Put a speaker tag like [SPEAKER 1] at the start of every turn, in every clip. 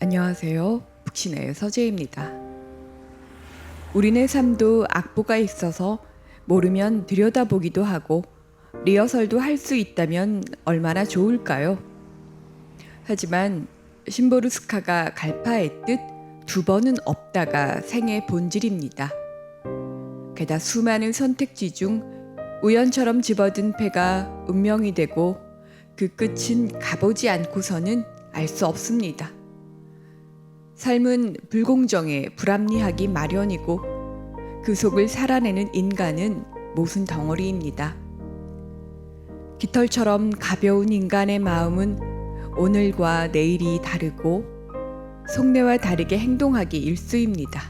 [SPEAKER 1] 안녕하세요. 북신의 서재입니다. 우리네 삶도 악보가 있어서 모르면 들여다보기도 하고 리허설도 할 수 있다면 얼마나 좋을까요? 하지만 심보르스카가 갈파했듯 두 번은 없다가 생의 본질입니다. 게다 수많은 선택지 중 우연처럼 집어든 패가 운명이 되고 그 끝은 가보지 않고서는 알 수 없습니다. 삶은 불공정에 불합리하기 마련이고 그 속을 살아내는 인간은 모순 덩어리입니다. 깃털처럼 가벼운 인간의 마음은 오늘과 내일이 다르고 속내와 다르게 행동하기 일쑤입니다.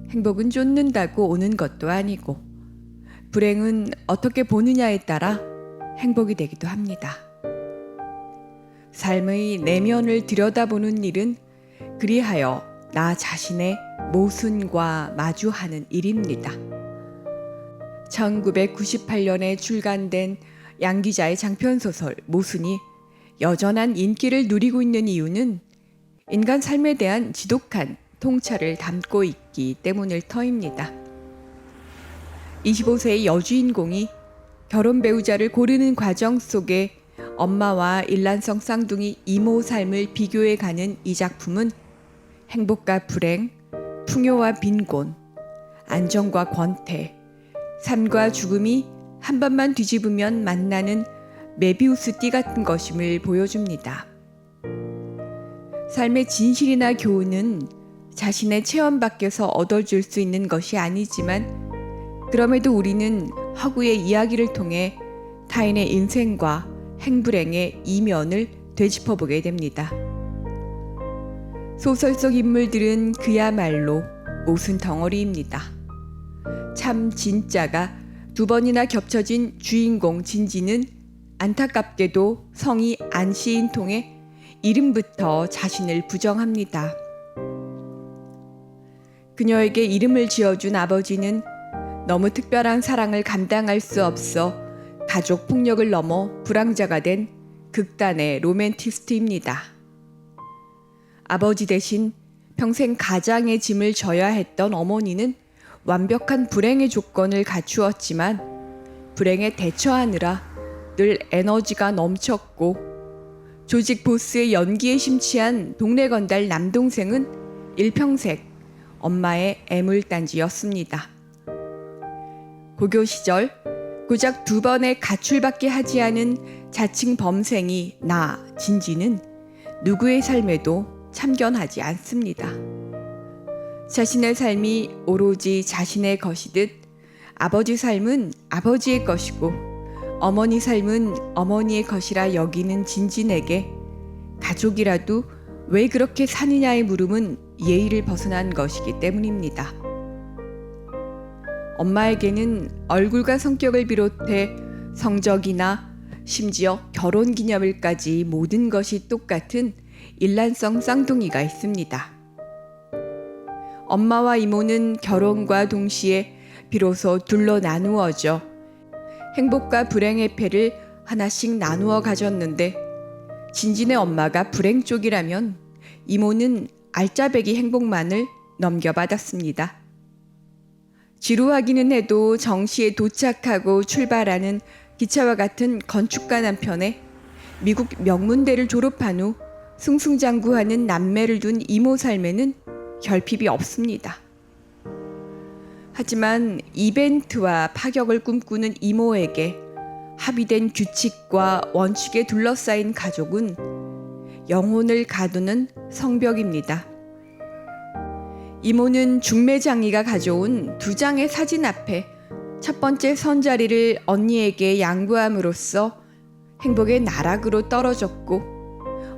[SPEAKER 1] 행복은 쫓는다고 오는 것도 아니고 불행은 어떻게 보느냐에 따라 행복이 되기도 합니다. 삶의 내면을 들여다보는 일은 그리하여 나 자신의 모순과 마주하는 일입니다. 1998년에 출간된 양 기자의 장편소설 모순이 여전한 인기를 누리고 있는 이유는 인간 삶에 대한 지독한 통찰을 담고 있기 때문일 터입니다. 25세의 여주인공이 결혼 배우자를 고르는 과정 속에 엄마와 일란성 쌍둥이 이모 삶을 비교해가는 이 작품은 행복과 불행, 풍요와 빈곤, 안정과 권태, 삶과 죽음이 한 번만 뒤집으면 만나는 메비우스 띠 같은 것임을 보여줍니다. 삶의 진실이나 교훈은 자신의 체험 밖에서 얻어줄 수 있는 것이 아니지만 그럼에도 우리는 허구의 이야기를 통해 타인의 인생과 행불행의 이면을 되짚어보게 됩니다. 소설 속 인물들은 그야말로 모순 덩어리입니다. 참 진짜가 두 번이나 겹쳐진 주인공 진지는 안타깝게도 성이 안씨인 통에 이름부터 자신을 부정합니다. 그녀에게 이름을 지어준 아버지는 너무 특별한 사랑을 감당할 수 없어 가족 폭력을 넘어 불황자가 된 극단의 로맨티스트입니다. 아버지 대신 평생 가장의 짐을 져야 했던 어머니는 완벽한 불행의 조건을 갖추었지만 불행에 대처하느라 늘 에너지가 넘쳤고 조직 보스의 연기에 심취한 동네 건달 남동생은 일평생 엄마의 애물단지였습니다. 고교 시절 고작 2번의 가출밖에 하지 않은 자칭 범생이 나 진지는 누구의 삶에도 참견하지 않습니다. 자신의 삶이 오로지 자신의 것이듯 아버지 삶은 아버지의 것이고 어머니 삶은 어머니의 것이라 여기는 진진에게 가족이라도 왜 그렇게 사느냐의 물음은 예의를 벗어난 것이기 때문입니다. 엄마에게는 얼굴과 성격을 비롯해 성적이나 심지어 결혼기념일까지 모든 것이 똑같은 일란성 쌍둥이가 있습니다. 엄마와 이모는 결혼과 동시에 비로소 둘로 나누어져 행복과 불행의 패를 하나씩 나누어 가졌는데 진진의 엄마가 불행 쪽이라면 이모는 알짜배기 행복만을 넘겨받았습니다. 지루하기는 해도 정시에 도착하고 출발하는 기차와 같은 건축가 남편에 미국 명문대를 졸업한 후 승승장구하는 남매를 둔 이모 삶에는 결핍이 없습니다. 하지만 이벤트와 파격을 꿈꾸는 이모에게 합의된 규칙과 원칙에 둘러싸인 가족은 영혼을 가두는 성벽입니다. 이모는 중매장이가 가져온 2장의 사진 앞에 첫 번째 선자리를 언니에게 양보함으로써 행복의 나락으로 떨어졌고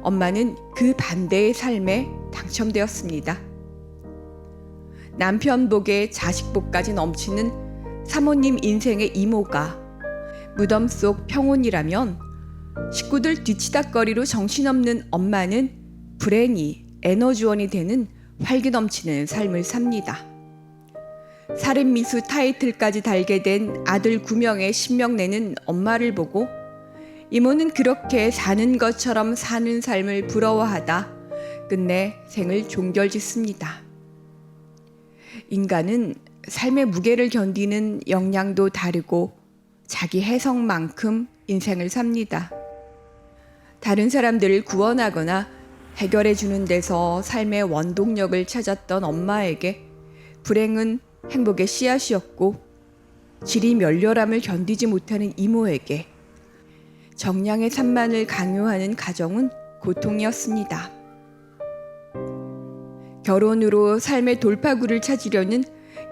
[SPEAKER 1] 엄마는 그 반대의 삶에 당첨되었습니다. 남편 복에 자식 복까지 넘치는 사모님 인생의 이모가 무덤 속 평온이라면 식구들 뒤치다꺼리로 정신없는 엄마는 불행이 에너지원이 되는 활기 넘치는 삶을 삽니다. 살인미수 타이틀까지 달게 된 아들 9명의 신명 내는 엄마를 보고 이모는 그렇게 사는 것처럼 사는 삶을 부러워하다 끝내 생을 종결짓습니다. 인간은 삶의 무게를 견디는 역량도 다르고 자기 해석만큼 인생을 삽니다. 다른 사람들을 구원하거나 해결해 주는 데서 삶의 원동력을 찾았던 엄마에게 불행은 행복의 씨앗이었고, 질이 멸렬함을 견디지 못하는 이모에게 정량의 산만을 강요하는 가정은 고통이었습니다. 결혼으로 삶의 돌파구를 찾으려는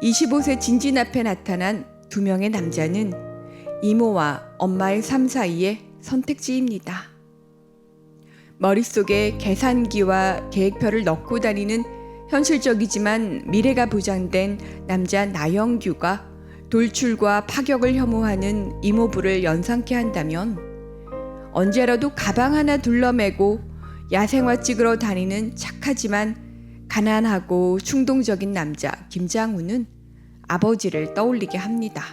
[SPEAKER 1] 25세 진진 앞에 나타난 두 명의 남자는 이모와 엄마의 삶 사이의 선택지입니다. 머릿속에 계산기와 계획표를 넣고 다니는 현실적이지만 미래가 보장된 남자 나영규가 돌출과 파격을 혐오하는 이모부를 연상케 한다면, 언제라도 가방 하나 둘러매고 야생화 찍으러 다니는 착하지만 가난하고 충동적인 남자 김장우는 아버지를 떠올리게 합니다.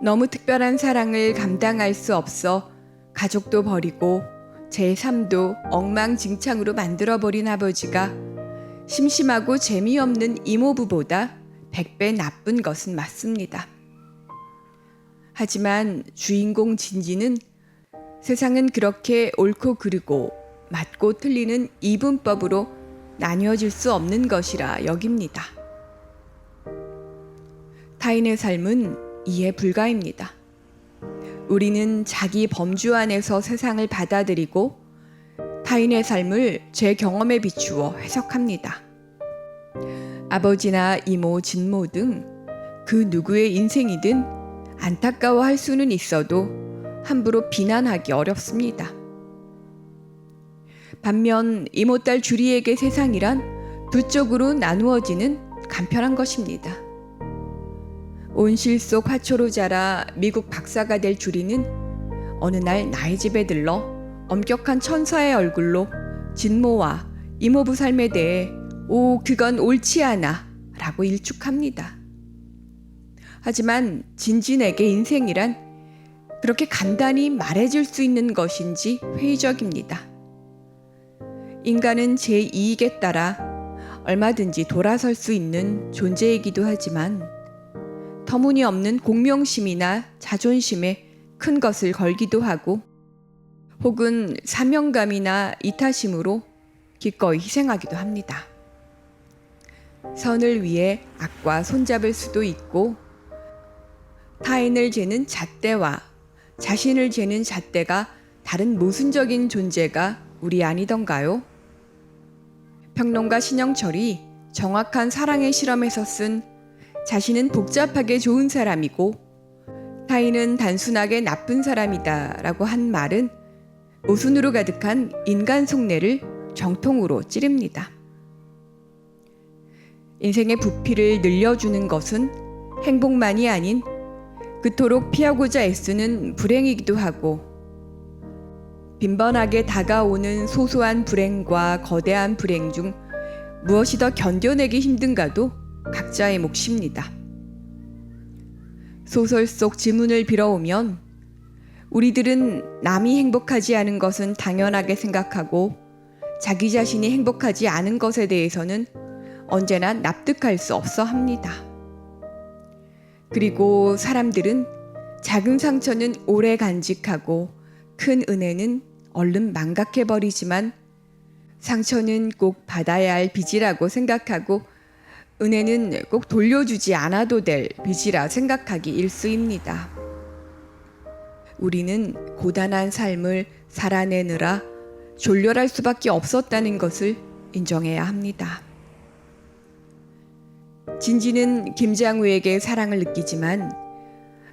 [SPEAKER 1] 너무 특별한 사랑을 감당할 수 없어 가족도 버리고 제 삶도 엉망진창으로 만들어버린 아버지가 심심하고 재미없는 이모부보다 100배 나쁜 것은 맞습니다. 하지만 주인공 진지는 세상은 그렇게 옳고 그르고 맞고 틀리는 이분법으로 나뉘어질 수 없는 것이라 여깁니다. 타인의 삶은 이해 불가입니다. 우리는 자기 범주 안에서 세상을 받아들이고 타인의 삶을 제 경험에 비추어 해석합니다. 아버지나 이모, 진모 등 그 누구의 인생이든 안타까워할 수는 있어도 함부로 비난하기 어렵습니다. 반면 이모딸 주리에게 세상이란 두 쪽으로 나누어지는 간편한 것입니다. 온실 속 화초로 자라 미국 박사가 될 주리는 어느 날 나의 집에 들러 엄격한 천사의 얼굴로 진모와 이모부 삶에 대해 그건 옳지 않아 라고 일축합니다. 하지만 진진에게 인생이란 그렇게 간단히 말해줄 수 있는 것인지 회의적입니다. 인간은 제 이익에 따라 얼마든지 돌아설 수 있는 존재이기도 하지만 터무니없는 공명심이나 자존심에 큰 것을 걸기도 하고, 혹은 사명감이나 이타심으로 기꺼이 희생하기도 합니다. 선을 위해 악과 손잡을 수도 있고, 타인을 재는 잣대와 자신을 재는 잣대가 다른 모순적인 존재가 우리 아니던가요? 평론가 신영철이 정확한 사랑의 실험에서 쓴 자신은 복잡하게 좋은 사람이고 타인은 단순하게 나쁜 사람이다 라고 한 말은 모순으로 가득한 인간 속내를 정통으로 찌릅니다. 인생의 부피를 늘려주는 것은 행복만이 아닌 그토록 피하고자 애쓰는 불행이기도 하고, 빈번하게 다가오는 소소한 불행과 거대한 불행 중 무엇이 더 견뎌내기 힘든가도 각자의 몫입니다. 소설 속 지문을 빌어오면 우리들은 남이 행복하지 않은 것은 당연하게 생각하고 자기 자신이 행복하지 않은 것에 대해서는 언제나 납득할 수 없어 합니다. 그리고 사람들은 작은 상처는 오래 간직하고 큰 은혜는 얼른 망각해버리지만 상처는 꼭 받아야 할 빚이라고 생각하고 은혜는 꼭 돌려주지 않아도 될 빚이라 생각하기 일쑤입니다. 우리는 고단한 삶을 살아내느라 졸렬할 수밖에 없었다는 것을 인정해야 합니다. 진지는 김장우에게 사랑을 느끼지만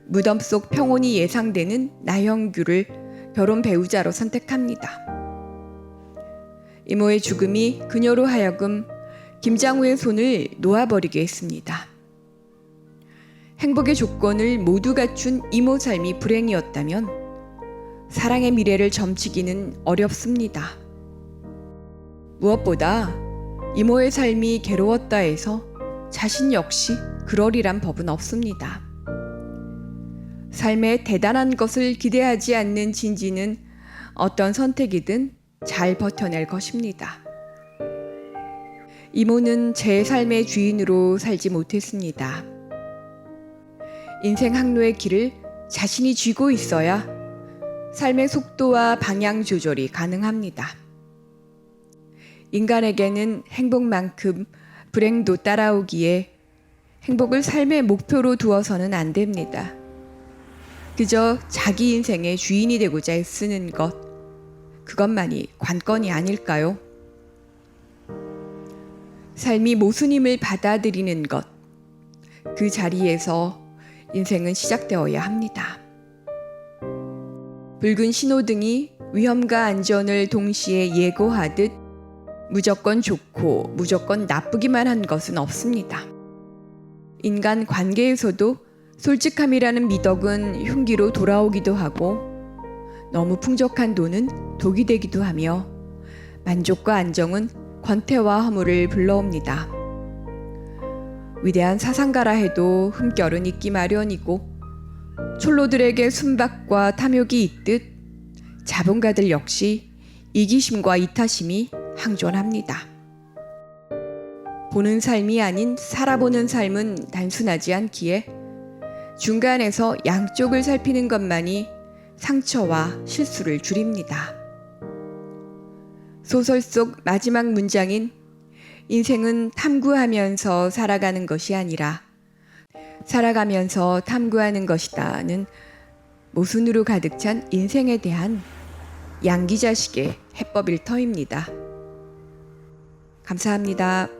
[SPEAKER 1] 무덤 속 평온이 예상되는 나영규를 결혼 배우자로 선택합니다. 이모의 죽음이 그녀로 하여금 김장우의 손을 놓아버리게 했습니다. 행복의 조건을 모두 갖춘 이모 삶이 불행이었다면 사랑의 미래를 점치기는 어렵습니다. 무엇보다 이모의 삶이 괴로웠다 해서 자신 역시 그러리란 법은 없습니다. 삶에 대단한 것을 기대하지 않는 진지는 어떤 선택이든 잘 버텨낼 것입니다. 이모는 제 삶의 주인으로 살지 못했습니다. 인생 항로의 길을 자신이 쥐고 있어야 삶의 속도와 방향 조절이 가능합니다. 인간에게는 행복만큼 불행도 따라오기에 행복을 삶의 목표로 두어서는 안 됩니다. 그저 자기 인생의 주인이 되고자 애쓰는 것, 그것만이 관건이 아닐까요? 삶이 모순임을 받아들이는 것, 그 자리에서 인생은 시작되어야 합니다. 붉은 신호등이 위험과 안전을 동시에 예고하듯 무조건 좋고 무조건 나쁘기만 한 것은 없습니다. 인간 관계에서도 솔직함이라는 미덕은 흉기로 돌아오기도 하고 너무 풍족한 돈은 독이 되기도 하며 만족과 안정은 권태와 허물을 불러옵니다. 위대한 사상가라 해도 흠결은 있기 마련이고 촐로들에게 순박과 탐욕이 있듯 자본가들 역시 이기심과 이타심이 항존합니다. 보는 삶이 아닌 살아보는 삶은 단순하지 않기에 중간에서 양쪽을 살피는 것만이 상처와 실수를 줄입니다. 소설 속 마지막 문장인 인생은 탐구하면서 살아가는 것이 아니라 살아가면서 탐구하는 것이다는 모순으로 가득 찬 인생에 대한 양기자식의 해법일 터입니다. 감사합니다.